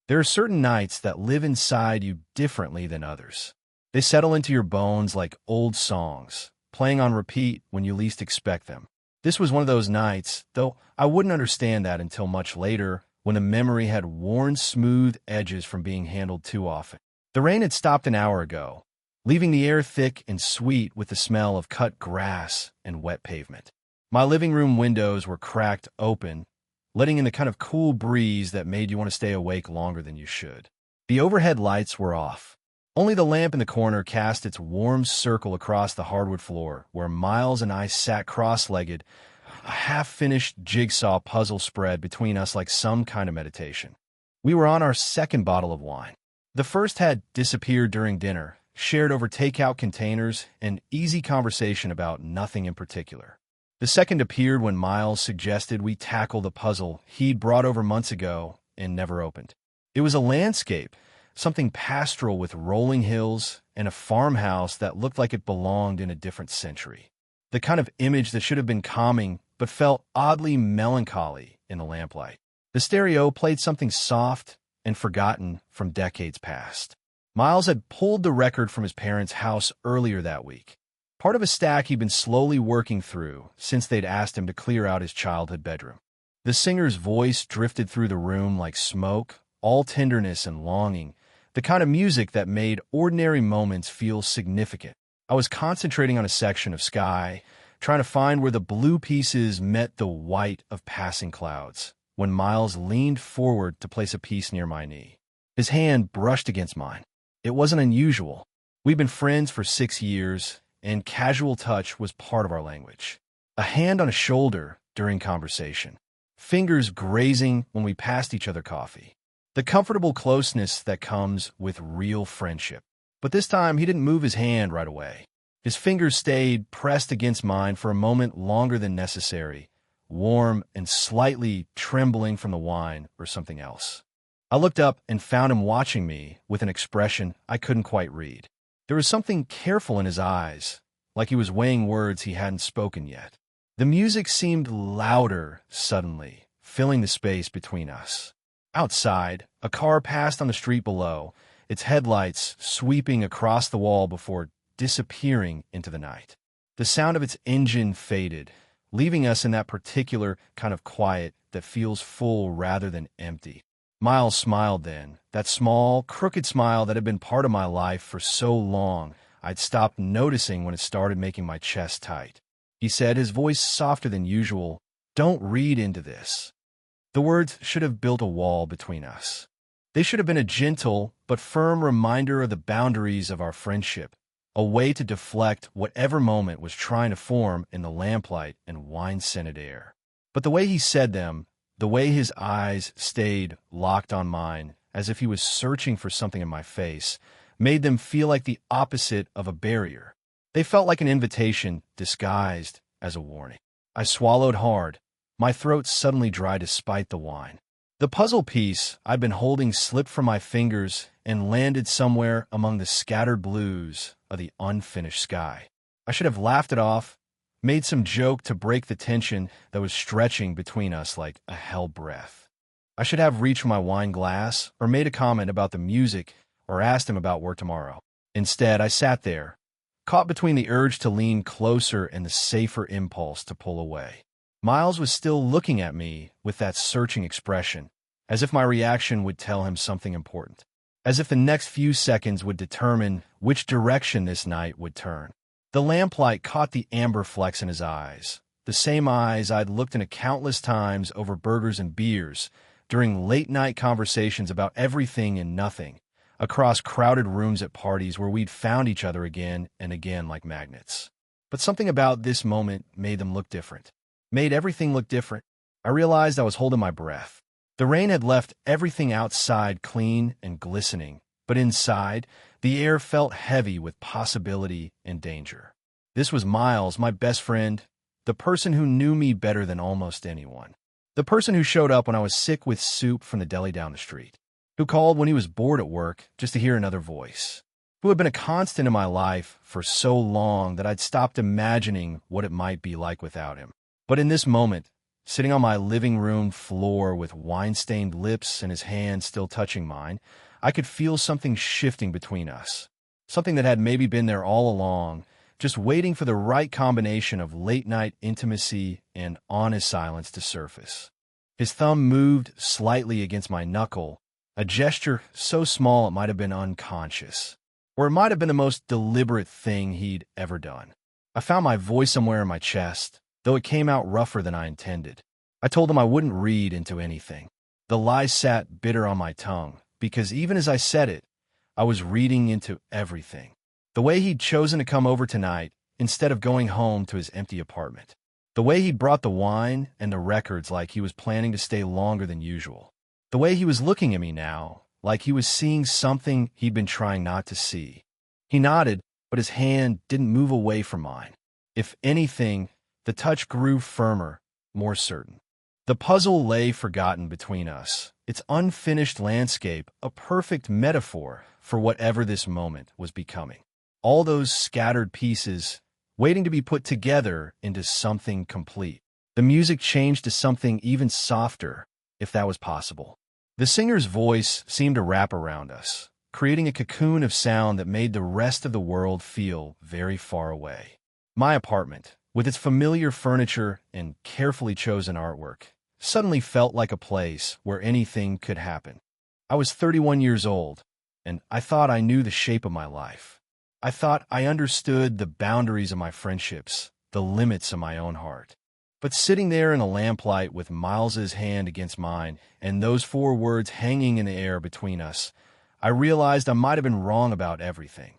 There are certain nights that live inside you differently than others. They settle into your bones like old songs, playing on repeat when you least expect them. This was one of those nights, though I wouldn't understand that until much later, when the memory had worn smooth edges from being handled too often. The rain had stopped an hour ago, leaving the air thick and sweet with the smell of cut grass and wet pavement. My living room windows were cracked open, letting in the kind of cool breeze that made you want to stay awake longer than you should. The overhead lights were off. Only the lamp in the corner cast its warm circle across the hardwood floor, where Miles and I sat cross-legged, a half-finished jigsaw puzzle spread between us like some kind of meditation. We were on our second bottle of wine. The first had disappeared during dinner, shared over takeout containers, and easy conversation about nothing in particular. The second appeared when Miles suggested we tackle the puzzle he'd brought over months ago and never opened. It was a landscape, something pastoral with rolling hills and a farmhouse that looked like it belonged in a different century. The kind of image that should have been calming but felt oddly melancholy in the lamplight. The stereo played something soft and forgotten from decades past. Miles had pulled the record from his parents' house earlier that week, part of a stack he'd been slowly working through since they'd asked him to clear out his childhood bedroom. The singer's voice drifted through the room like smoke, all tenderness and longing, the kind of music that made ordinary moments feel significant. I was concentrating on a section of sky, trying to find where the blue pieces met the white of passing clouds, when Miles leaned forward to place a piece near my knee. His hand brushed against mine. It wasn't unusual. We'd been friends for 6 years, and casual touch was part of our language. A hand on a shoulder during conversation. Fingers grazing when we passed each other coffee. The comfortable closeness that comes with real friendship. But this time, he didn't move his hand right away. His fingers stayed pressed against mine for a moment longer than necessary, warm and slightly trembling from the wine or something else. I looked up and found him watching me with an expression I couldn't quite read. There was something careful in his eyes, like he was weighing words he hadn't spoken yet. The music seemed louder suddenly, filling the space between us. Outside, a car passed on the street below, its headlights sweeping across the wall before disappearing into the night. The sound of its engine faded, leaving us in that particular kind of quiet that feels full rather than empty. Miles smiled then, that small, crooked smile that had been part of my life for so long I'd stopped noticing when it started making my chest tight. He said, his voice softer than usual, "Don't read into this." The words should have built a wall between us. They should have been a gentle but firm reminder of the boundaries of our friendship, a way to deflect whatever moment was trying to form in the lamplight and wine-scented air. But the way he said them, the way his eyes stayed locked on mine, as if he was searching for something in my face, made them feel like the opposite of a barrier. They felt like an invitation disguised as a warning. I swallowed hard. My throat suddenly dry despite the wine. The puzzle piece I'd been holding slipped from my fingers and landed somewhere among the scattered blues of the unfinished sky. I should have laughed it off, made some joke to break the tension that was stretching between us like a hell breath. I should have reached for my wine glass or made a comment about the music or asked him about work tomorrow. Instead, I sat there, caught between the urge to lean closer and the safer impulse to pull away. Miles was still looking at me with that searching expression, as if my reaction would tell him something important, as if the next few seconds would determine which direction this night would turn. The lamplight caught the amber flecks in his eyes, the same eyes I'd looked into countless times over burgers and beers, during late-night conversations about everything and nothing, across crowded rooms at parties where we'd found each other again and again like magnets. But something about this moment made them look different. Made everything look different. I realized I was holding my breath. The rain had left everything outside clean and glistening, but inside, the air felt heavy with possibility and danger. This was Miles, my best friend, the person who knew me better than almost anyone. The person who showed up when I was sick with soup from the deli down the street. Who called when he was bored at work just to hear another voice. Who had been a constant in my life for so long that I'd stopped imagining what it might be like without him. But in this moment, Sitting on my living room floor with wine-stained lips and his hand still touching mine, I could feel something shifting between us. Something that had maybe been there all along, just waiting for the right combination of late-night intimacy and honest silence to surface. His thumb moved slightly against my knuckle, a gesture so small it might have been unconscious, or it might have been the most deliberate thing he'd ever done. I found my voice somewhere in my chest, though it came out rougher than I intended. I told him I wouldn't read into anything. The lie sat bitter on my tongue, because even as I said it, I was reading into everything. The way he'd chosen to come over tonight instead of going home to his empty apartment. The way he'd brought the wine and the records like he was planning to stay longer than usual. The way he was looking at me now, like he was seeing something he'd been trying not to see. He nodded, but his hand didn't move away from mine. If anything, the touch grew firmer, more certain. The puzzle lay forgotten between us, its unfinished landscape a perfect metaphor for whatever this moment was becoming. All those scattered pieces, waiting to be put together into something complete. The music changed to something even softer, if that was possible. The singer's voice seemed to wrap around us, creating a cocoon of sound that made the rest of the world feel very far away. My apartment, with its familiar furniture and carefully chosen artwork, suddenly felt like a place where anything could happen. I was 31 years old, and I thought I knew the shape of my life. I thought I understood the boundaries of my friendships, the limits of my own heart. But sitting there in the lamplight with Miles's hand against mine and those 4 words hanging in the air between us, I realized I might have been wrong about everything.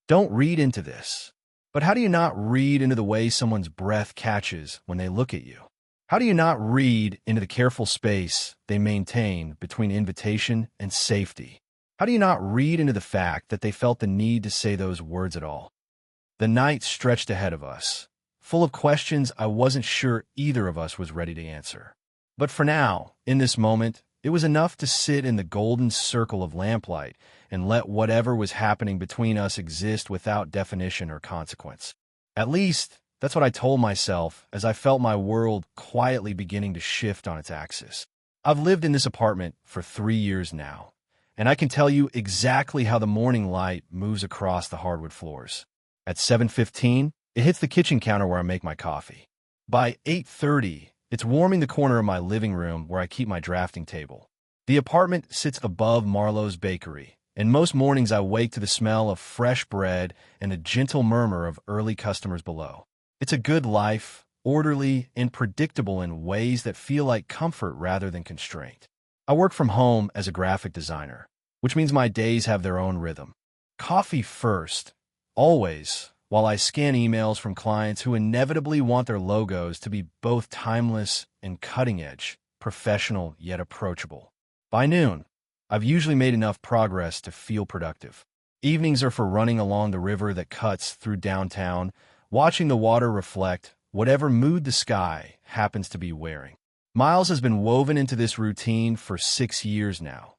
Don't read into this. But how do you not read into the way someone's breath catches when they look at you? How do you not read into the careful space they maintain between invitation and safety? How do you not read into the fact that they felt the need to say those words at all? The night stretched ahead of us, full of questions I wasn't sure either of us was ready to answer. But for now, in this moment, it was enough to sit in the golden circle of lamplight and let whatever was happening between us exist without definition or consequence. At least, that's what I told myself as I felt my world quietly beginning to shift on its axis. I've lived in this apartment for 3 years now, and I can tell you exactly how the morning light moves across the hardwood floors. At 7:15, it hits the kitchen counter where I make my coffee. By 8:30, it's warming the corner of my living room where I keep my drafting table. The apartment sits above Marlowe's bakery, and most mornings I wake to the smell of fresh bread and the gentle murmur of early customers below. It's a good life, orderly and predictable in ways that feel like comfort rather than constraint. I work from home as a graphic designer, which means my days have their own rhythm. Coffee first, always, while I scan emails from clients who inevitably want their logos to be both timeless and cutting-edge, professional yet approachable. By noon, I've usually made enough progress to feel productive. Evenings are for running along the river that cuts through downtown, watching the water reflect whatever mood the sky happens to be wearing. Miles has been woven into this routine for 6 years now,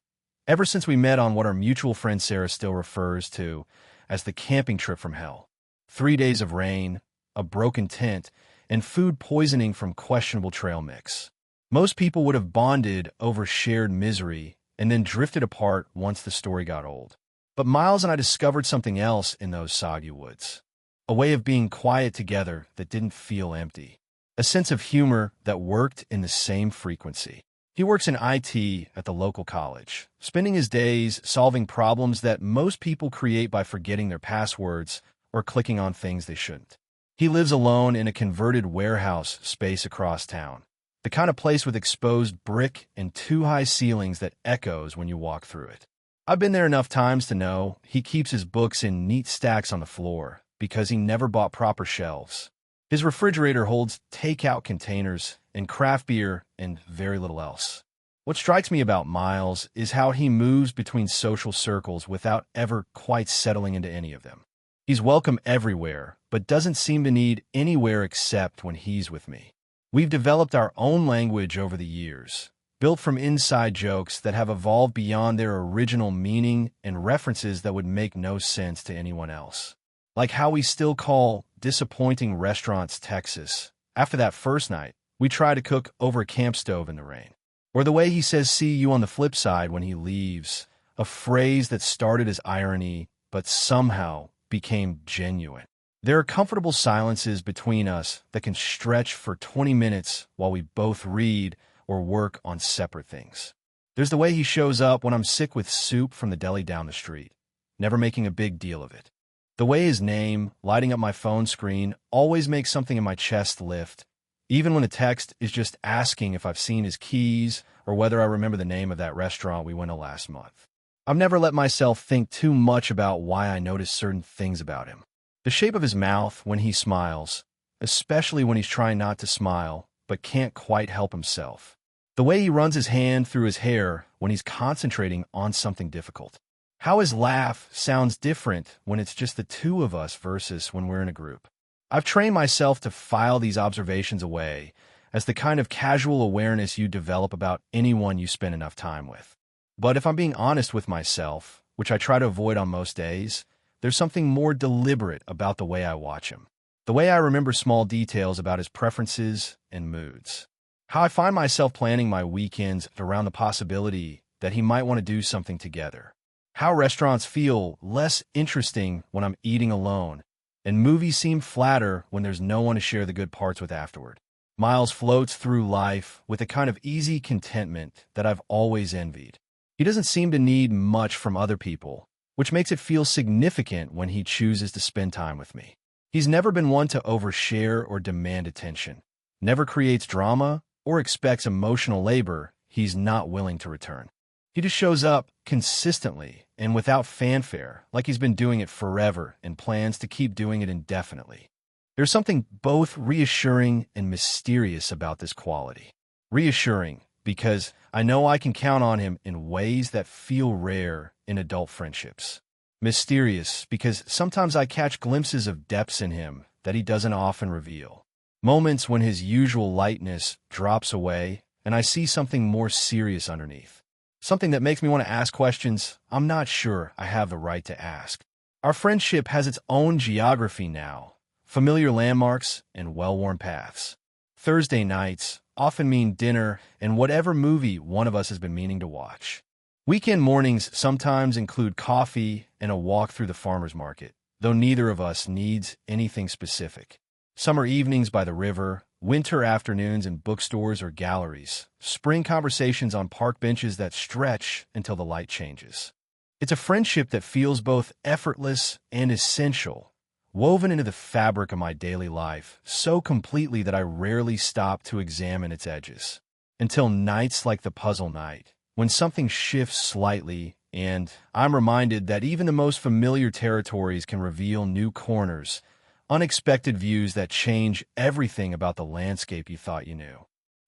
ever since we met on what our mutual friend Sarah still refers to as the camping trip from hell. 3 days of rain, a broken tent, and food poisoning from questionable trail mix. Most people would have bonded over shared misery and then drifted apart once the story got old. But Miles and I discovered something else in those soggy woods. A way of being quiet together that didn't feel empty. A sense of humor that worked in the same frequency. He works in IT at the local college, spending his days solving problems that most people create by forgetting their passwords or clicking on things they shouldn't. He lives alone in a converted warehouse space across town, the kind of place with exposed brick and 2 high ceilings that echoes when you walk through it. I've been there enough times to know he keeps his books in neat stacks on the floor because he never bought proper shelves. His refrigerator holds takeout containers and craft beer and very little else. What strikes me about Miles is how he moves between social circles without ever quite settling into any of them. He's welcome everywhere, but doesn't seem to need anywhere except when he's with me. We've developed our own language over the years, built from inside jokes that have evolved beyond their original meaning and references that would make no sense to anyone else. Like how we still call disappointing restaurants Texas after that first night we try to cook over a camp stove in the rain. Or the way he says "see you on the flip side" when he leaves, a phrase that started as irony but somehow became genuine. There are comfortable silences between us that can stretch for 20 minutes while we both read or work on separate things. There's the way he shows up when I'm sick with soup from the deli down the street, never making a big deal of it. The way his name, lighting up my phone screen, always makes something in my chest lift, even when a text is just asking if I've seen his keys or whether I remember the name of that restaurant we went to last month. I've never let myself think too much about why I notice certain things about him. The shape of his mouth when he smiles, especially when he's trying not to smile but can't quite help himself. The way he runs his hand through his hair when he's concentrating on something difficult. How his laugh sounds different when it's just the two of us versus when we're in a group. I've trained myself to file these observations away as the kind of casual awareness you develop about anyone you spend enough time with. But if I'm being honest with myself, which I try to avoid on most days, there's something more deliberate about the way I watch him. The way I remember small details about his preferences and moods. How I find myself planning my weekends around the possibility that he might want to do something together. How restaurants feel less interesting when I'm eating alone, and movies seem flatter when there's no one to share the good parts with afterward. Miles floats through life with a kind of easy contentment that I've always envied. He doesn't seem to need much from other people, which makes it feel significant when he chooses to spend time with me. He's never been one to overshare or demand attention, never creates drama or expects emotional labor he's not willing to return. He just shows up consistently and without fanfare, like he's been doing it forever and plans to keep doing it indefinitely. There's something both reassuring and mysterious about this quality. Reassuring because I know I can count on him in ways that feel rare in adult friendships. Mysterious because sometimes I catch glimpses of depths in him that he doesn't often reveal. Moments when his usual lightness drops away and I see something more serious underneath. Something that makes me want to ask questions I'm not sure I have the right to ask. Our friendship has its own geography now, familiar landmarks and well-worn paths. Thursday nights often mean dinner and whatever movie one of us has been meaning to watch. Weekend mornings sometimes include coffee and a walk through the farmer's market, though neither of us needs anything specific. Summer evenings by the river, winter afternoons in bookstores or galleries, spring conversations on park benches that stretch until the light changes. It's a friendship that feels both effortless and essential, woven into the fabric of my daily life so completely that I rarely stop to examine its edges. Until nights like the puzzle night, when something shifts slightly and I'm reminded that even the most familiar territories can reveal new corners, unexpected views that change everything about the landscape you thought you knew.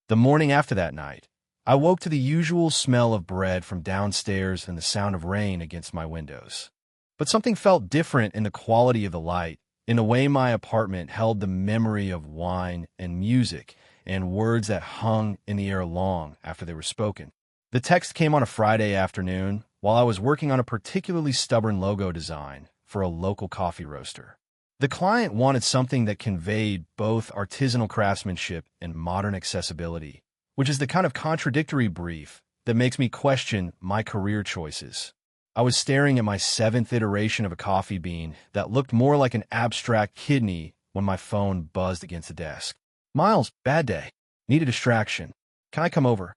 The morning after that night, I woke to the usual smell of bread from downstairs and the sound of rain against my windows. But something felt different in the quality of the light, in the way my apartment held the memory of wine and music and words that hung in the air long after they were spoken. The text came on a Friday afternoon while I was working on a particularly stubborn logo design for a local coffee roaster. The client wanted something that conveyed both artisanal craftsmanship and modern accessibility, which is the kind of contradictory brief that makes me question my career choices. I was staring at my 7th iteration of a coffee bean that looked more like an abstract kidney when my phone buzzed against the desk. "Miles, bad day. Need a distraction. Can I come over?"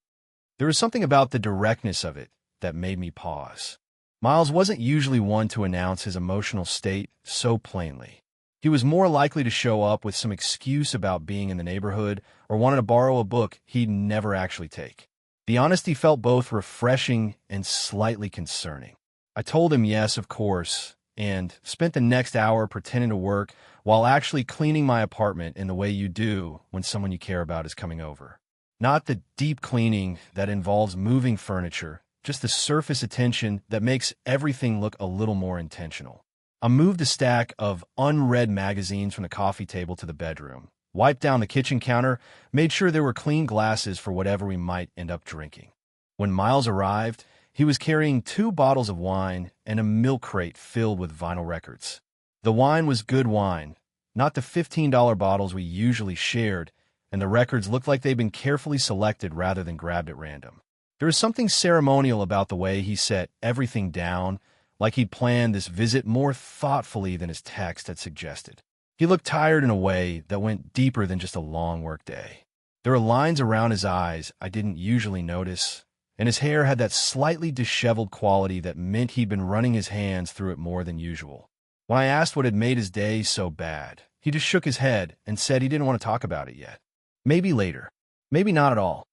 There was something about the directness of it that made me pause. Miles wasn't usually one to announce his emotional state so plainly. He was more likely to show up with some excuse about being in the neighborhood or wanting to borrow a book he'd never actually take. The honesty felt both refreshing and slightly concerning. I told him yes, of course, and spent the next hour pretending to work while actually cleaning my apartment in the way you do when someone you care about is coming over. Not the deep cleaning that involves moving furniture, just the surface attention that makes everything look a little more intentional. I moved a stack of unread magazines from the coffee table to the bedroom, wiped down the kitchen counter, made sure there were clean glasses for whatever we might end up drinking. When Miles arrived, he was carrying 2 bottles of wine and a milk crate filled with vinyl records. The wine was good wine, not the $15 bottles we usually shared, and the records looked like they'd been carefully selected rather than grabbed at random. There was something ceremonial about the way he set everything down, like he'd planned this visit more thoughtfully than his text had suggested. He looked tired in a way that went deeper than just a long workday. There were lines around his eyes I didn't usually notice, and his hair had that slightly disheveled quality that meant he'd been running his hands through it more than usual. When I asked what had made his day so bad, he just shook his head and said he didn't want to talk about it yet. Maybe later. Maybe not at all.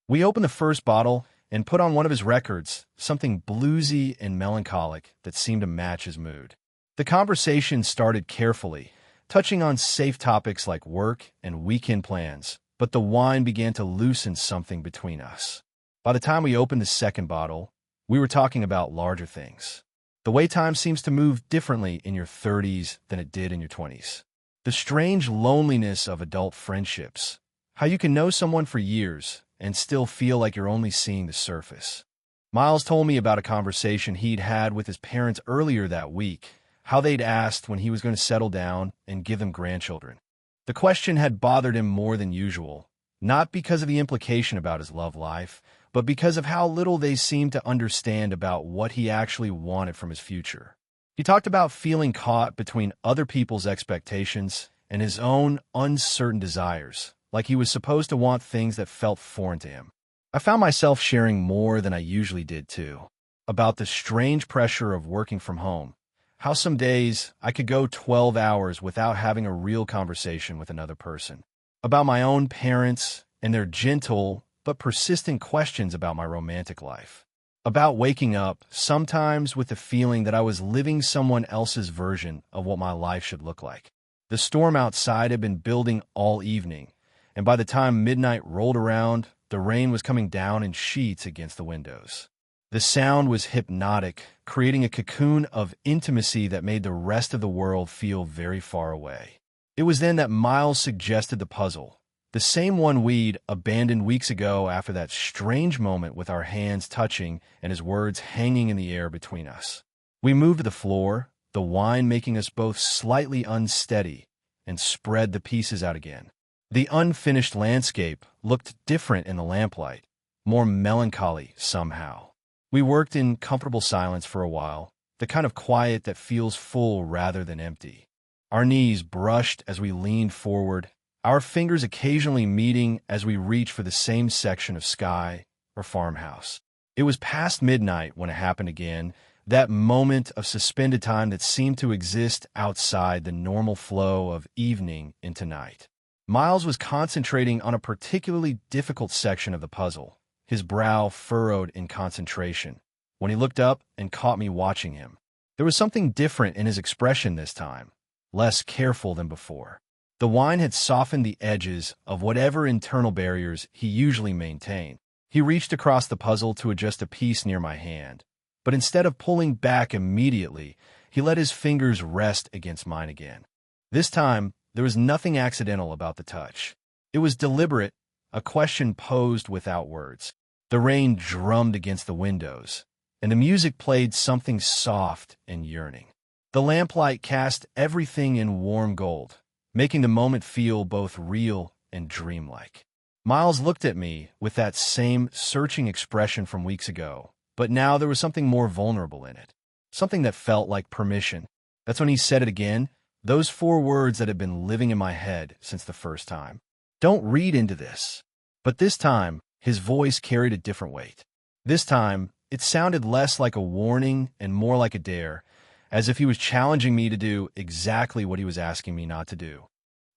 We opened the first bottle and put on one of his records, something bluesy and melancholic that seemed to match his mood. The conversation started carefully, touching on safe topics like work and weekend plans, but the wine began to loosen something between us. By the time we opened the second bottle, we were talking about larger things. The way time seems to move differently in your 30s than it did in your 20s. The strange loneliness of adult friendships. How you can know someone for years and still feel like you're only seeing the surface. Miles told me about a conversation he'd had with his parents earlier that week, how they'd asked when he was going to settle down and give them grandchildren. The question had bothered him more than usual, not because of the implication about his love life, but because of how little they seemed to understand about what he actually wanted from his future. He talked about feeling caught between other people's expectations and his own uncertain desires, like he was supposed to want things that felt foreign to him. I found myself sharing more than I usually did, too, about the strange pressure of working from home, how some days I could go 12 hours without having a real conversation with another person, about my own parents and their gentle but persistent questions about my romantic life, about waking up sometimes with the feeling that I was living someone else's version of what my life should look like. The storm outside had been building all evening, and by the time midnight rolled around, the rain was coming down in sheets against the windows. The sound was hypnotic, creating a cocoon of intimacy that made the rest of the world feel very far away. It was then that Miles suggested the puzzle, the same one we'd abandoned weeks ago after that strange moment with our hands touching and his words hanging in the air between us. We moved to the floor, the wine making us both slightly unsteady, and spread the pieces out again. The unfinished landscape looked different in the lamplight, more melancholy somehow. We worked in comfortable silence for a while, the kind of quiet that feels full rather than empty. Our knees brushed as we leaned forward, our fingers occasionally meeting as we reached for the same section of sky or farmhouse. It was past midnight when it happened again, that moment of suspended time that seemed to exist outside the normal flow of evening into night. Miles was concentrating on a particularly difficult section of the puzzle, his brow furrowed in concentration, when he looked up and caught me watching him. There was something different in his expression this time, less careful than before. The wine had softened the edges of whatever internal barriers he usually maintained. He reached across the puzzle to adjust a piece near my hand, but instead of pulling back immediately, he let his fingers rest against mine again. This time, there was nothing accidental about the touch. It was deliberate, a question posed without words. The rain drummed against the windows, and the music played something soft and yearning. The lamplight cast everything in warm gold, making the moment feel both real and dreamlike. Miles looked at me with that same searching expression from weeks ago, but now there was something more vulnerable in it, something that felt like permission. That's when he said it again, those 4 words that had been living in my head since the first time. Don't read into this. But this time, his voice carried a different weight. This time, it sounded less like a warning and more like a dare, as if he was challenging me to do exactly what he was asking me not to do.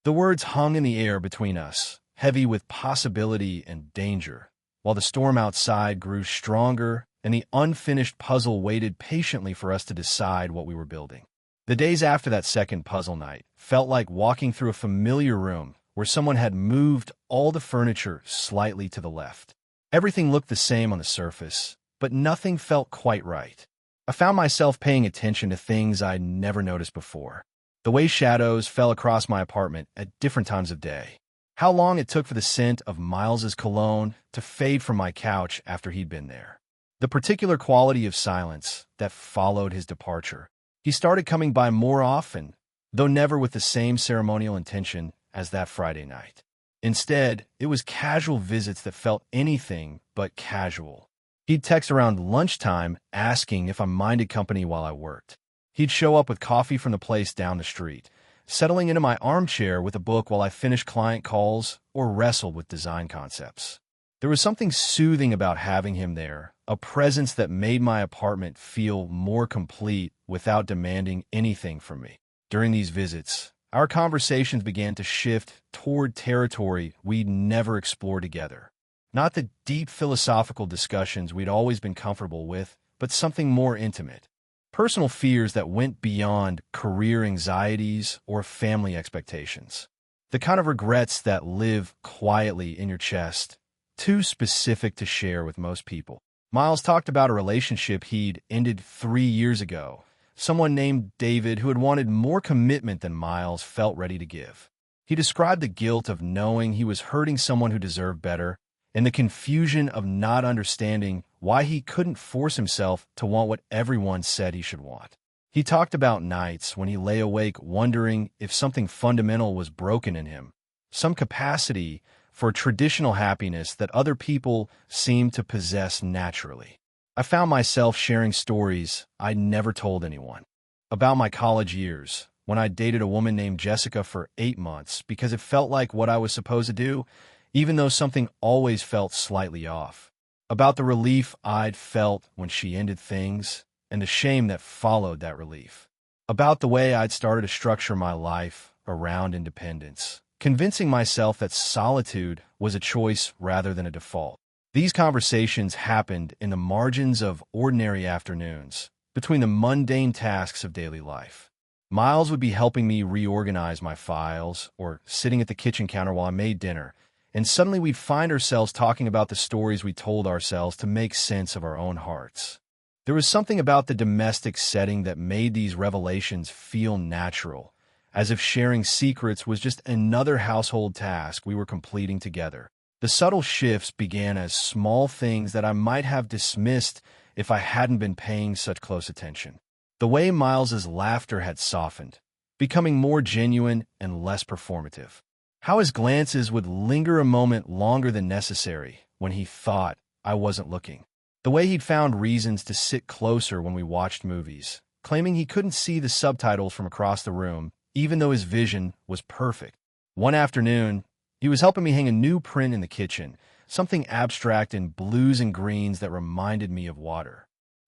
The words hung in the air between us, heavy with possibility and danger, while the storm outside grew stronger and the unfinished puzzle waited patiently for us to decide what we were building. The days after that second puzzle night felt like walking through a familiar room where someone had moved all the furniture slightly to the left. Everything looked the same on the surface, but nothing felt quite right. I found myself paying attention to things I'd never noticed before. The way shadows fell across my apartment at different times of day. How long it took for the scent of Miles's cologne to fade from my couch after he'd been there. The particular quality of silence that followed his departure. He started coming by more often, though never with the same ceremonial intention as that Friday night. Instead, it was casual visits that felt anything but casual. He'd text around lunchtime asking if I minded company while I worked. He'd show up with coffee from the place down the street, settling into my armchair with a book while I finished client calls or wrestled with design concepts. There was something soothing about having him there, a presence that made my apartment feel more complete without demanding anything from me. During these visits, our conversations began to shift toward territory we'd never explored together. Not the deep philosophical discussions we'd always been comfortable with, but something more intimate. Personal fears that went beyond career anxieties or family expectations. The kind of regrets that live quietly in your chest, too specific to share with most people. Miles talked about a relationship he'd ended 3 years ago. Someone named David who had wanted more commitment than Miles felt ready to give. He described the guilt of knowing he was hurting someone who deserved better, and the confusion of not understanding why he couldn't force himself to want what everyone said he should want. He talked about nights when he lay awake wondering if something fundamental was broken in him, some capacity for traditional happiness that other people seemed to possess naturally. I found myself sharing stories I'd never told anyone. About my college years, when I dated a woman named Jessica for 8 months because it felt like what I was supposed to do, even though something always felt slightly off. About the relief I'd felt when she ended things, and the shame that followed that relief. About the way I'd started to structure my life around independence, convincing myself that solitude was a choice rather than a default. These conversations happened in the margins of ordinary afternoons, between the mundane tasks of daily life. Miles would be helping me reorganize my files or sitting at the kitchen counter while I made dinner, and suddenly we'd find ourselves talking about the stories we told ourselves to make sense of our own hearts. There was something about the domestic setting that made these revelations feel natural, as if sharing secrets was just another household task we were completing together. The subtle shifts began as small things that I might have dismissed if I hadn't been paying such close attention. The way Miles's laughter had softened, becoming more genuine and less performative. How his glances would linger a moment longer than necessary when he thought I wasn't looking. The way he'd found reasons to sit closer when we watched movies, claiming he couldn't see the subtitles from across the room, even though his vision was perfect. One afternoon, he was helping me hang a new print in the kitchen, something abstract in blues and greens that reminded me of water.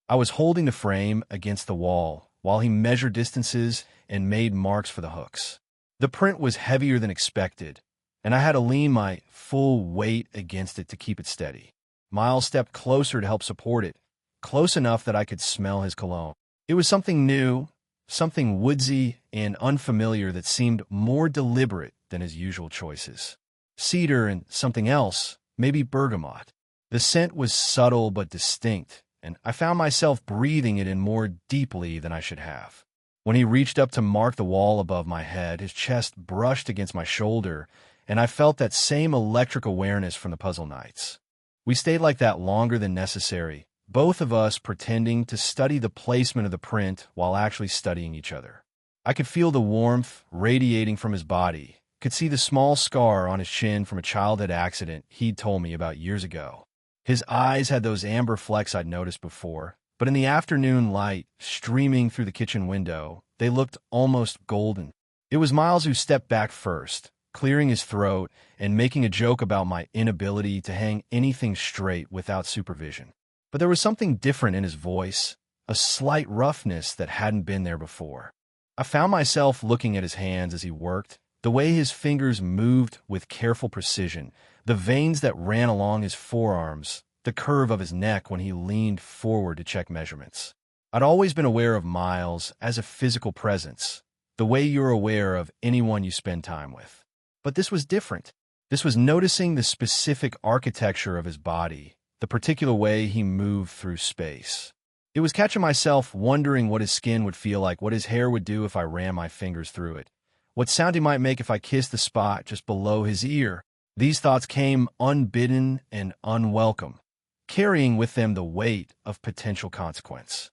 I was holding the frame against the wall while he measured distances and made marks for the hooks. The print was heavier than expected, and I had to lean my full weight against it to keep it steady. Miles stepped closer to help support it, close enough that I could smell his cologne. It was something new, something woodsy and unfamiliar that seemed more deliberate than his usual choices. Cedar and something else, maybe bergamot. The scent was subtle but distinct, and I found myself breathing it in more deeply than I should have. When he reached up to mark the wall above my head, his chest brushed against my shoulder, and I felt that same electric awareness from the puzzle nights. We stayed like that longer than necessary, both of us pretending to study the placement of the print while actually studying each other. I could feel the warmth radiating from his body, could see the small scar on his chin from a childhood accident he'd told me about years ago. His eyes had those amber flecks I'd noticed before, but in the afternoon light streaming through the kitchen window, they looked almost golden. It was Miles who stepped back first, clearing his throat and making a joke about my inability to hang anything straight without supervision. But there was something different in his voice, a slight roughness that hadn't been there before. I found myself looking at his hands as he worked, the way his fingers moved with careful precision, the veins that ran along his forearms, the curve of his neck when he leaned forward to check measurements. I'd always been aware of Miles as a physical presence, the way you're aware of anyone you spend time with. But this was different. This was noticing the specific architecture of his body, the particular way he moved through space. It was catching myself wondering what his skin would feel like, what his hair would do if I ran my fingers through it, what sound he might make if I kissed the spot just below his ear. These thoughts came unbidden and unwelcome, carrying with them the weight of potential consequence.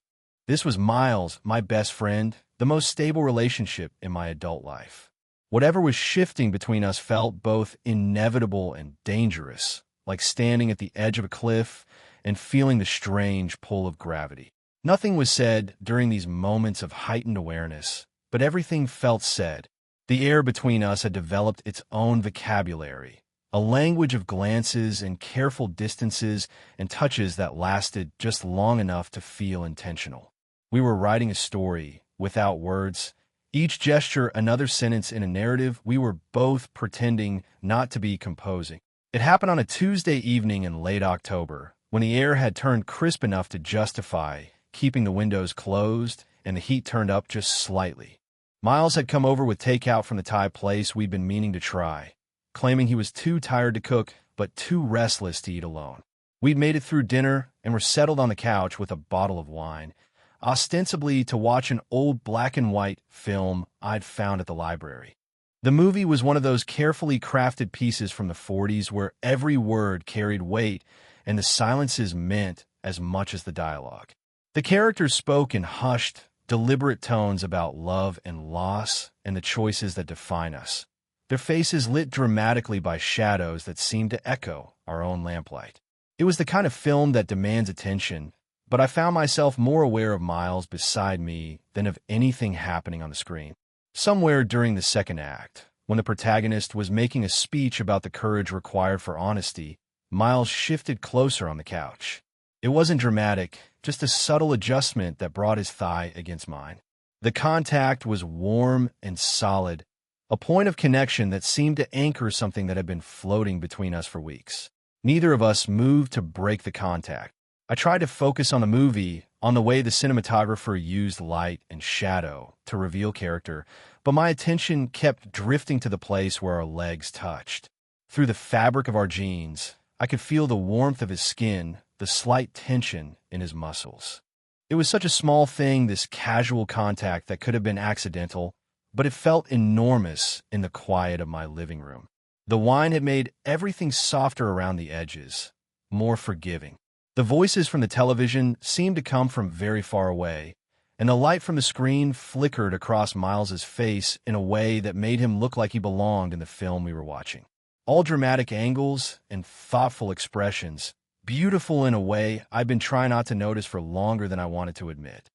This was Miles, my best friend, the most stable relationship in my adult life. Whatever was shifting between us felt both inevitable and dangerous, like standing at the edge of a cliff and feeling the strange pull of gravity. Nothing was said during these moments of heightened awareness, but everything felt said. The air between us had developed its own vocabulary, a language of glances and careful distances and touches that lasted just long enough to feel intentional. We were writing a story, without words, each gesture another sentence in a narrative we were both pretending not to be composing. It happened on a Tuesday evening in late October, when the air had turned crisp enough to justify keeping the windows closed and the heat turned up just slightly. Miles had come over with takeout from the Thai place we'd been meaning to try, claiming he was too tired to cook but too restless to eat alone. We'd made it through dinner and were settled on the couch with a bottle of wine, ostensibly to watch an old black-and-white film I'd found at the library. The movie was one of those carefully crafted pieces from the 40s where every word carried weight and the silences meant as much as the dialogue. The characters spoke in hushed, deliberate tones about love and loss and the choices that define us, their faces lit dramatically by shadows that seemed to echo our own lamplight. It was the kind of film that demands attention, but I found myself more aware of Miles beside me than of anything happening on the screen. Somewhere during the second act, when the protagonist was making a speech about the courage required for honesty, Miles shifted closer on the couch. It wasn't dramatic, just a subtle adjustment that brought his thigh against mine. The contact was warm and solid, a point of connection that seemed to anchor something that had been floating between us for weeks. Neither of us moved to break the contact. I tried to focus on the movie, on the way the cinematographer used light and shadow to reveal character, but my attention kept drifting to the place where our legs touched. Through the fabric of our jeans, I could feel the warmth of his skin, the slight tension in his muscles. It was such a small thing, this casual contact that could have been accidental, but it felt enormous in the quiet of my living room. The wine had made everything softer around the edges, more forgiving. The voices from the television seemed to come from very far away, and the light from the screen flickered across Miles's face in a way that made him look like he belonged in the film we were watching. All dramatic angles and thoughtful expressions, beautiful in a way I'd been trying not to notice for longer than I wanted to admit.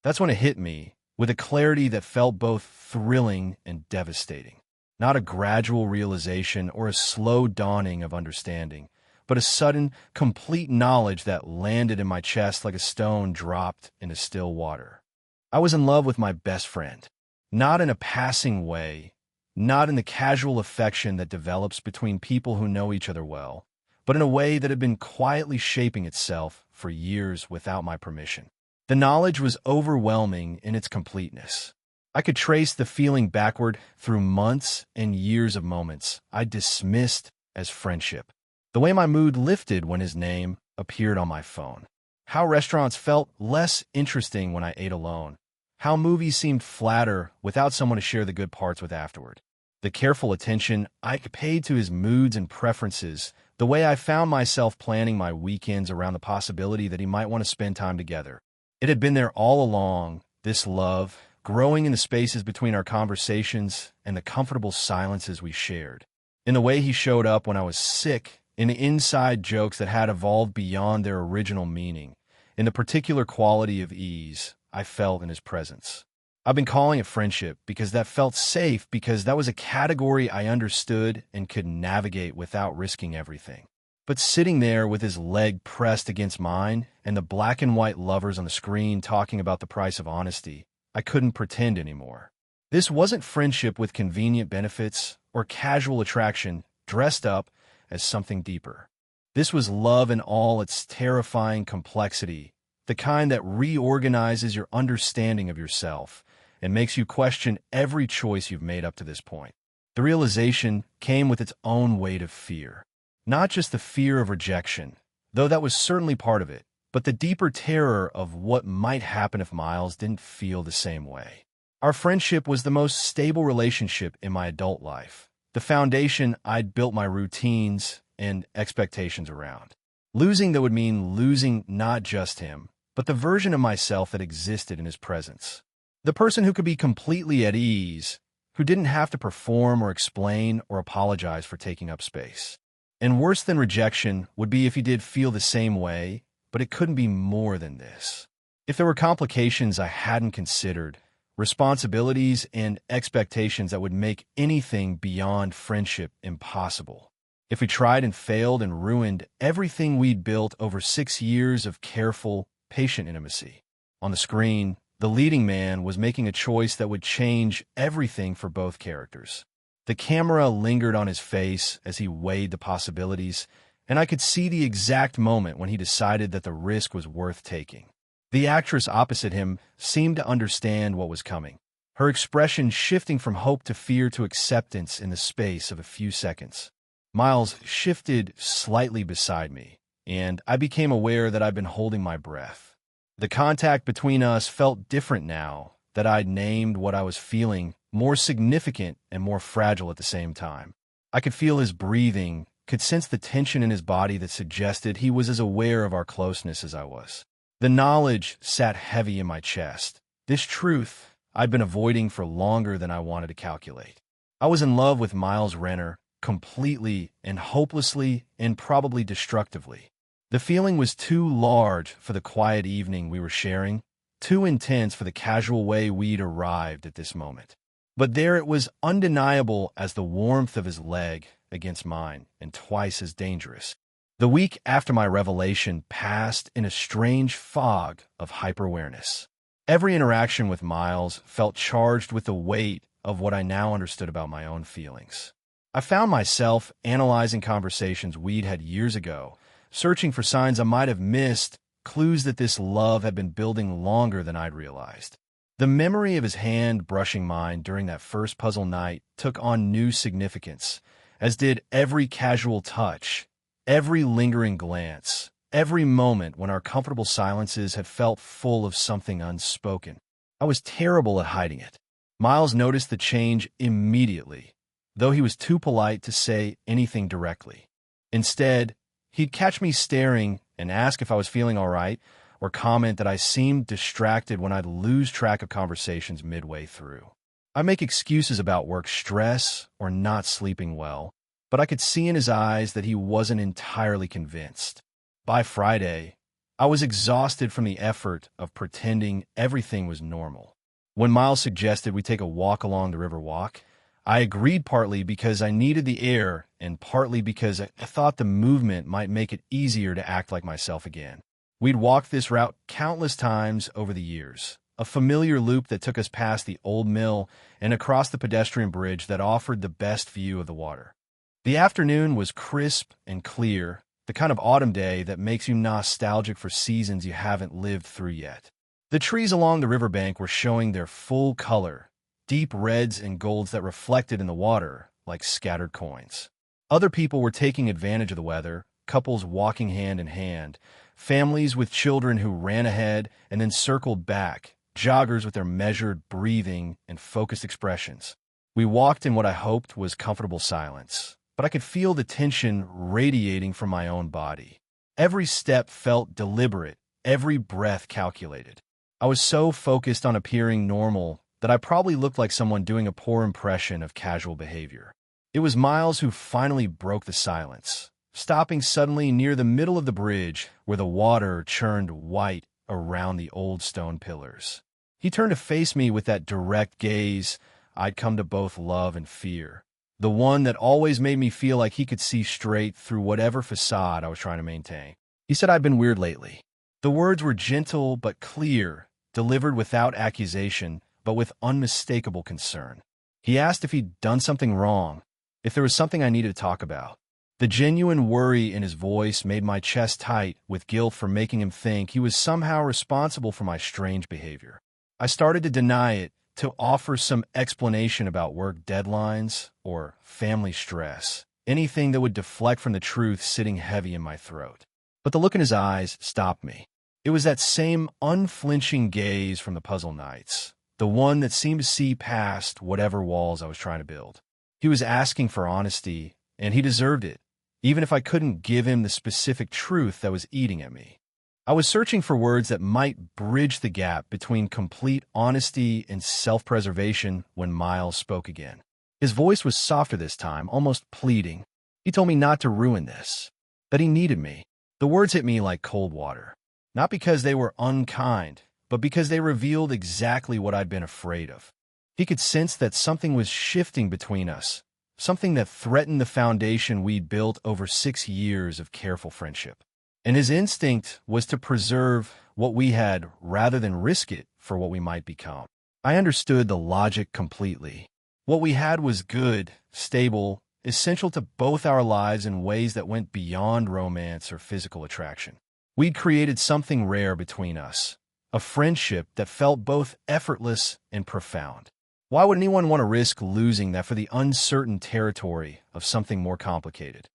That's when it hit me, with a clarity that felt both thrilling and devastating. Not a gradual realization or a slow dawning of understanding, but a sudden, complete knowledge that landed in my chest like a stone dropped into still water. I was in love with my best friend. Not in a passing way, not in the casual affection that develops between people who know each other well, but in a way that had been quietly shaping itself for years without my permission. The knowledge was overwhelming in its completeness. I could trace the feeling backward through months and years of moments I dismissed as friendship. The way my mood lifted when his name appeared on my phone. How restaurants felt less interesting when I ate alone. How movies seemed flatter without someone to share the good parts with afterward. The careful attention I paid to his moods and preferences. The way I found myself planning my weekends around the possibility that he might want to spend time together. It had been there all along, this love, growing in the spaces between our conversations and the comfortable silences we shared. In the way he showed up when I was sick, in the inside jokes that had evolved beyond their original meaning, in the particular quality of ease I felt in his presence. I've been calling it friendship because that felt safe, because that was a category I understood and could navigate without risking everything. But sitting there with his leg pressed against mine and the black and white lovers on the screen talking about the price of honesty, I couldn't pretend anymore. This wasn't friendship with convenient benefits or casual attraction dressed up as something deeper. This was love in all its terrifying complexity, the kind that reorganizes your understanding of yourself and makes you question every choice you've made up to this point. The realization came with its own weight of fear. Not just the fear of rejection, though that was certainly part of it, but the deeper terror of what might happen if Miles didn't feel the same way. Our friendship was the most stable relationship in my adult life, the foundation I'd built my routines and expectations around. Losing that would mean losing not just him, but the version of myself that existed in his presence. The person who could be completely at ease, who didn't have to perform or explain or apologize for taking up space. And worse than rejection would be if he did feel the same way, but it couldn't be more than this. If there were complications I hadn't considered, responsibilities and expectations that would make anything beyond friendship impossible. If we tried and failed and ruined everything we'd built over 6 years of careful, patient intimacy. On the screen, the leading man was making a choice that would change everything for both characters. The camera lingered on his face as he weighed the possibilities, and I could see the exact moment when he decided that the risk was worth taking. The actress opposite him seemed to understand what was coming, her expression shifting from hope to fear to acceptance in the space of a few seconds. Miles shifted slightly beside me, and I became aware that I'd been holding my breath. The contact between us felt different now that I'd named what I was feeling, more significant and more fragile at the same time. I could feel his breathing, could sense the tension in his body that suggested he was as aware of our closeness as I was. The knowledge sat heavy in my chest. This truth I'd been avoiding for longer than I wanted to calculate. I was in love with Miles Renner, completely and hopelessly and probably destructively. The feeling was too large for the quiet evening we were sharing, too intense for the casual way we'd arrived at this moment. But there it was, undeniable as the warmth of his leg against mine, and twice as dangerous. The week after my revelation passed in a strange fog of hyper-awareness. Every interaction with Miles felt charged with the weight of what I now understood about my own feelings. I found myself analyzing conversations we'd had years ago, searching for signs I might have missed, clues that this love had been building longer than I'd realized. The memory of his hand brushing mine during that first puzzle night took on new significance, as did every casual touch, every lingering glance, every moment when our comfortable silences had felt full of something unspoken. I was terrible at hiding it. Miles noticed the change immediately, though he was too polite to say anything directly. Instead, he'd catch me staring and ask if I was feeling all right, or comment that I seemed distracted when I'd lose track of conversations midway through. I make excuses about work stress or not sleeping well, but I could see in his eyes that he wasn't entirely convinced. By Friday, I was exhausted from the effort of pretending everything was normal. When Miles suggested we take a walk along the river walk, I agreed, partly because I needed the air and partly because I thought the movement might make it easier to act like myself again. We'd walked this route countless times over the years, a familiar loop that took us past the old mill and across the pedestrian bridge that offered the best view of the water. The afternoon was crisp and clear, the kind of autumn day that makes you nostalgic for seasons you haven't lived through yet. The trees along the riverbank were showing their full color, deep reds and golds that reflected in the water like scattered coins. Other people were taking advantage of the weather, couples walking hand in hand, families with children who ran ahead and then circled back, joggers with their measured breathing and focused expressions. We walked in what I hoped was comfortable silence, but I could feel the tension radiating from my own body. Every step felt deliberate, every breath calculated. I was so focused on appearing normal that I probably looked like someone doing a poor impression of casual behavior. It was Miles who finally broke the silence, stopping suddenly near the middle of the bridge where the water churned white around the old stone pillars. He turned to face me with that direct gaze I'd come to both love and fear, the one that always made me feel like he could see straight through whatever facade I was trying to maintain. He said I'd been weird lately. The words were gentle but clear, delivered without accusation, but with unmistakable concern. He asked if he'd done something wrong, if there was something I needed to talk about. The genuine worry in his voice made my chest tight with guilt for making him think he was somehow responsible for my strange behavior. I started to deny it, to offer some explanation about work deadlines or family stress, anything that would deflect from the truth sitting heavy in my throat. But the look in his eyes stopped me. It was that same unflinching gaze from the puzzle nights, the one that seemed to see past whatever walls I was trying to build. He was asking for honesty, and he deserved it, even if I couldn't give him the specific truth that was eating at me. I was searching for words that might bridge the gap between complete honesty and self-preservation when Miles spoke again. His voice was softer this time, almost pleading. He told me not to ruin this, that he needed me. The words hit me like cold water, not because they were unkind, but because they revealed exactly what I'd been afraid of. He could sense that something was shifting between us, something that threatened the foundation we'd built over 6 years of careful friendship. And his instinct was to preserve what we had rather than risk it for what we might become. I understood the logic completely. What we had was good, stable, essential to both our lives in ways that went beyond romance or physical attraction. We'd created something rare between us, a friendship that felt both effortless and profound. Why would anyone want to risk losing that for the uncertain territory of something more complicated?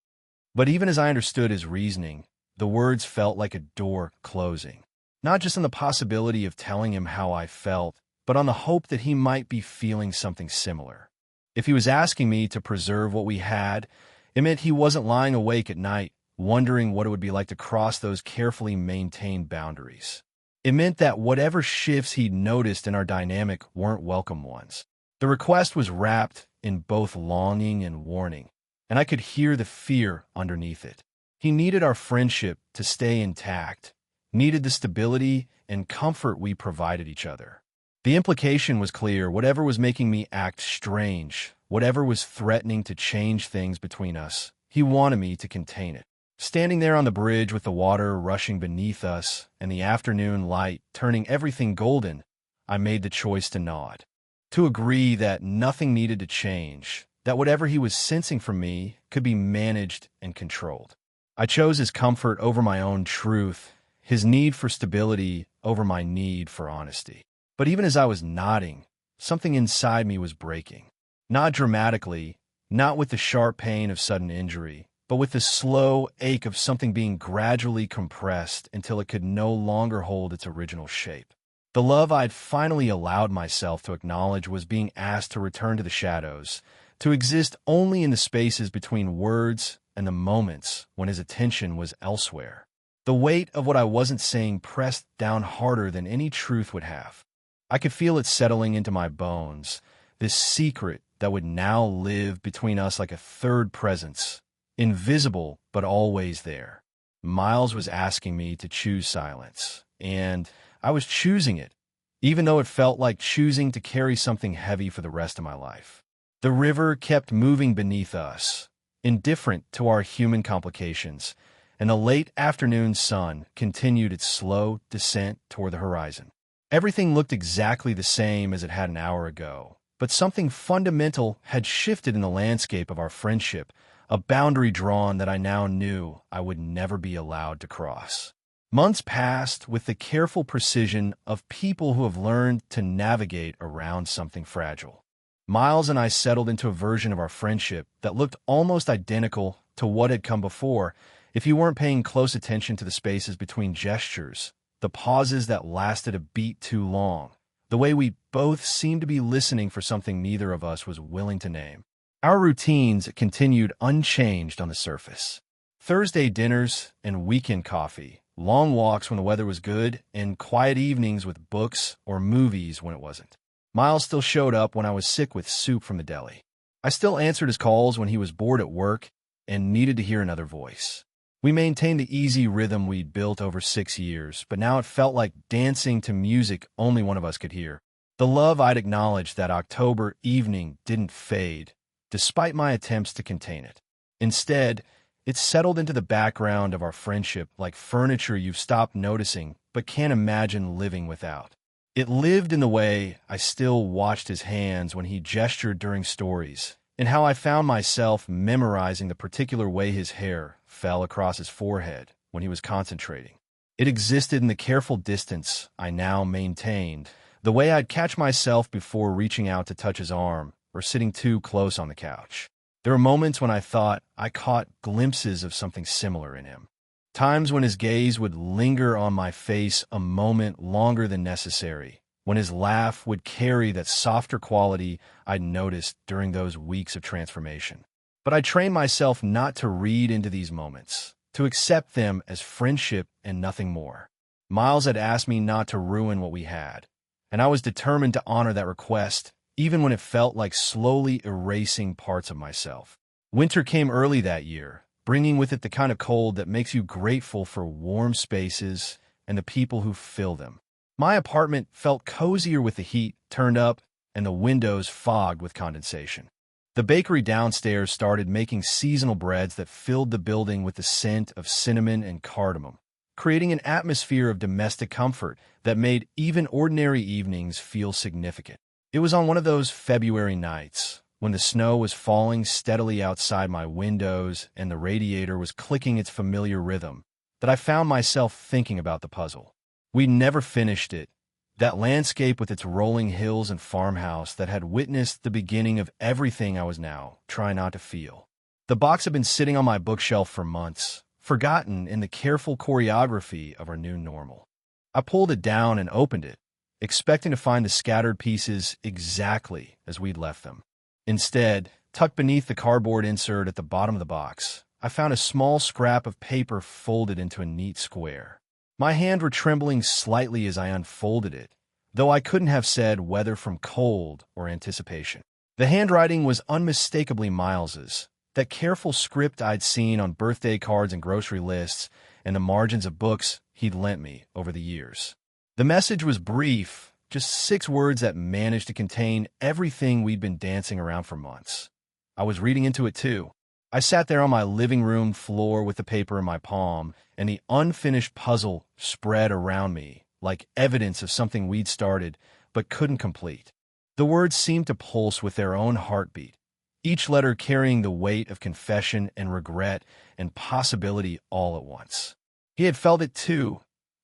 But even as I understood his reasoning, the words felt like a door closing, not just on the possibility of telling him how I felt, but on the hope that he might be feeling something similar. If he was asking me to preserve what we had, it meant he wasn't lying awake at night, wondering what it would be like to cross those carefully maintained boundaries. It meant that whatever shifts he'd noticed in our dynamic weren't welcome ones. The request was wrapped in both longing and warning, and I could hear the fear underneath it. He needed our friendship to stay intact, needed the stability and comfort we provided each other. The implication was clear: whatever was making me act strange, whatever was threatening to change things between us, he wanted me to contain it. Standing there on the bridge with the water rushing beneath us and the afternoon light turning everything golden, I made the choice to nod, to agree that nothing needed to change, that whatever he was sensing from me could be managed and controlled. I chose his comfort over my own truth, his need for stability over my need for honesty. But even as I was nodding, something inside me was breaking. Not dramatically, not with the sharp pain of sudden injury, but with the slow ache of something being gradually compressed until it could no longer hold its original shape. The love I'd finally allowed myself to acknowledge was being asked to return to the shadows, to exist only in the spaces between words and the moments when his attention was elsewhere. The weight of what I wasn't saying pressed down harder than any truth would have. I could feel it settling into my bones, this secret that would now live between us like a third presence, invisible but always there. Miles was asking me to choose silence, and I was choosing it, even though it felt like choosing to carry something heavy for the rest of my life. The river kept moving beneath us, indifferent to our human complications, and the late afternoon sun continued its slow descent toward the horizon. Everything looked exactly the same as it had an hour ago, but something fundamental had shifted in the landscape of our friendship, a boundary drawn that I now knew I would never be allowed to cross. Months passed with the careful precision of people who have learned to navigate around something fragile. Miles and I settled into a version of our friendship that looked almost identical to what had come before, if you weren't paying close attention to the spaces between gestures, the pauses that lasted a beat too long, the way we both seemed to be listening for something neither of us was willing to name. Our routines continued unchanged on the surface. Thursday dinners and weekend coffee, long walks when the weather was good, and quiet evenings with books or movies when it wasn't. Miles still showed up when I was sick with soup from the deli. I still answered his calls when he was bored at work and needed to hear another voice. We maintained the easy rhythm we'd built over 6 years, but now it felt like dancing to music only one of us could hear. The love I'd acknowledged that October evening didn't fade, despite my attempts to contain it. Instead, it settled into the background of our friendship like furniture you've stopped noticing but can't imagine living without. It lived in the way I still watched his hands when he gestured during stories, and how I found myself memorizing the particular way his hair fell across his forehead when he was concentrating. It existed in the careful distance I now maintained, the way I'd catch myself before reaching out to touch his arm or sitting too close on the couch. There were moments when I thought I caught glimpses of something similar in him. Times when his gaze would linger on my face a moment longer than necessary, when his laugh would carry that softer quality I'd noticed during those weeks of transformation. But I trained myself not to read into these moments, to accept them as friendship and nothing more. Miles had asked me not to ruin what we had, and I was determined to honor that request, even when it felt like slowly erasing parts of myself. Winter came early that year, bringing with it the kind of cold that makes you grateful for warm spaces and the people who fill them. My apartment felt cozier with the heat turned up and the windows fogged with condensation. The bakery downstairs started making seasonal breads that filled the building with the scent of cinnamon and cardamom, creating an atmosphere of domestic comfort that made even ordinary evenings feel significant. It was on one of those February nights, when the snow was falling steadily outside my windows and the radiator was clicking its familiar rhythm, that I found myself thinking about the puzzle. We never finished it, that landscape with its rolling hills and farmhouse that had witnessed the beginning of everything I was now trying not to feel. The box had been sitting on my bookshelf for months, forgotten in the careful choreography of our new normal. I pulled it down and opened it, expecting to find the scattered pieces exactly as we'd left them. Instead, tucked beneath the cardboard insert at the bottom of the box, I found a small scrap of paper folded into a neat square. My hands were trembling slightly as I unfolded it, though I couldn't have said whether from cold or anticipation. The handwriting was unmistakably Miles's, that careful script I'd seen on birthday cards and grocery lists and the margins of books he'd lent me over the years. The message was brief, just 6 words that managed to contain everything we'd been dancing around for months. I was reading into it too. I sat there on my living room floor with the paper in my palm, and the unfinished puzzle spread around me like evidence of something we'd started but couldn't complete. The words seemed to pulse with their own heartbeat, each letter carrying the weight of confession and regret and possibility all at once. He had felt it too,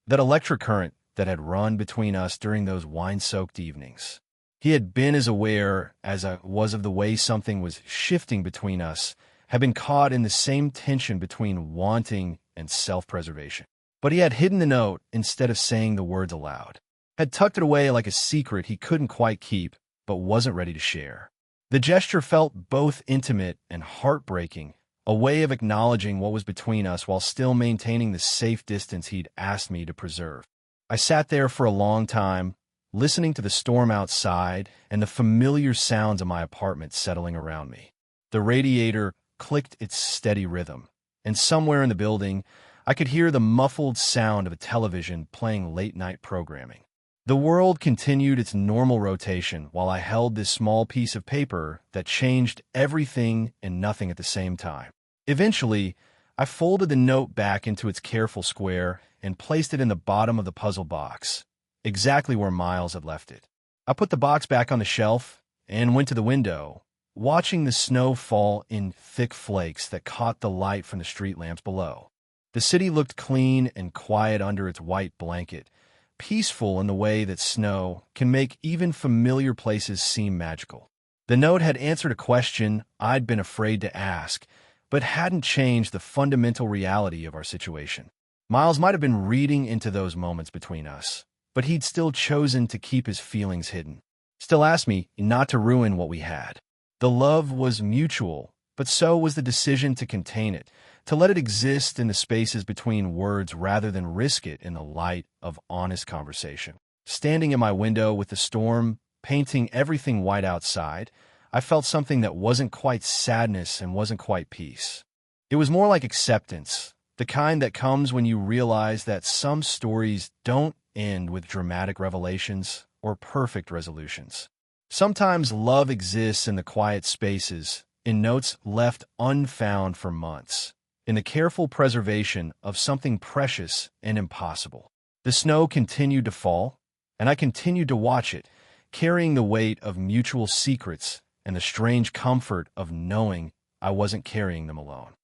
that electric current that had run between us during those wine-soaked evenings. He had been as aware as I was of the way something was shifting between us, had been caught in the same tension between wanting and self-preservation. But he had hidden the note instead of saying the words aloud, had tucked it away like a secret he couldn't quite keep but wasn't ready to share. The gesture felt both intimate and heartbreaking, a way of acknowledging what was between us while still maintaining the safe distance he'd asked me to preserve. I sat there for a long time, listening to the storm outside and the familiar sounds of my apartment settling around me. The radiator clicked its steady rhythm, and somewhere in the building, I could hear the muffled sound of a television playing late-night programming. The world continued its normal rotation while I held this small piece of paper that changed everything and nothing at the same time. Eventually, I folded the note back into its careful square and placed it in the bottom of the puzzle box, exactly where Miles had left it. I put the box back on the shelf and went to the window, watching the snow fall in thick flakes that caught the light from the street lamps below. The city looked clean and quiet under its white blanket, peaceful in the way that snow can make even familiar places seem magical. The note had answered a question I'd been afraid to ask, but hadn't changed the fundamental reality of our situation. Miles might have been reading into those moments between us, but he'd still chosen to keep his feelings hidden. Still asked me not to ruin what we had. The love was mutual, but so was the decision to contain it, to let it exist in the spaces between words rather than risk it in the light of honest conversation. Standing in my window with the storm painting everything white outside, I felt something that wasn't quite sadness and wasn't quite peace. It was more like acceptance, the kind that comes when you realize that some stories don't end with dramatic revelations or perfect resolutions. Sometimes love exists in the quiet spaces, in notes left unfound for months, in the careful preservation of something precious and impossible. The snow continued to fall, and I continued to watch it, carrying the weight of mutual secrets and the strange comfort of knowing I wasn't carrying them alone.